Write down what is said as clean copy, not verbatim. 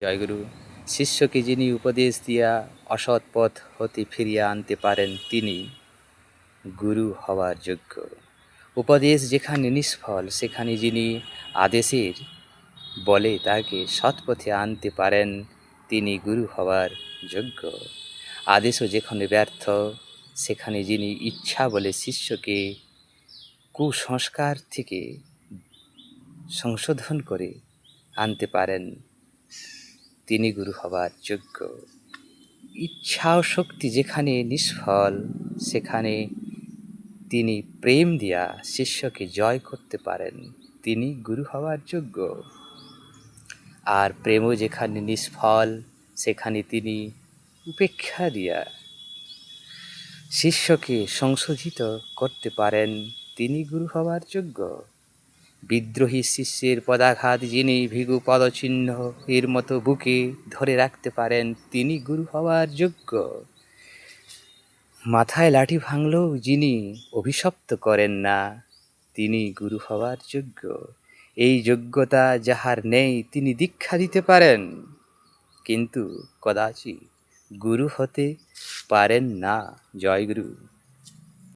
জয়গুরু। শিষ্যকে যিনি উপদেশ দিয়া অসৎ পথ হতে ফিরিয়ে আনতে পারেন তিনি গুরু হওয়ার যোগ্য। উপদেশ যেখানে নিষ্ফল সেখানে যিনি আদেশের বলে তাকে সৎপথে আনতে পারেন তিনি গুরু হওয়ার যোগ্য। আদেশও যেখানে ব্যর্থ সেখানে যিনি ইচ্ছা বলে শিষ্যকে কুসংস্কার থেকে সংশোধন করে আনতে পারেন তিনি গুরু হবার যোগ্য। ইচ্ছা ও শক্তি যেখানে নিষ্ফল সেখানে তিনি প্রেম দিয়া শিষ্যকে জয় করতে পারেন তিনি গুরু হওয়ার যোগ্য। আর প্রেমও যেখানে নিষ্ফল সেখানে তিনি উপেক্ষা দিয়া শিষ্যকে সংশোধিত করতে পারেন তিনি গুরু হওয়ার যোগ্য। বিদ্রোহী শিষ্যের পদাঘাত যিনি ভৃগু পদচিহ্ন এর মতো বুকে ধরে রাখতে পারেন তিনি গুরু হওয়ার যোগ্য। মাথায় লাঠি ভাঙলেও যিনি অভিশপ্ত করেন না তিনি গুরু হওয়ার যোগ্য। এই যোগ্যতা যাহার নেই তিনি দীক্ষা দিতে পারেন কিন্তু কদাচিৎ গুরু হতে পারেন না। জয় গুরু।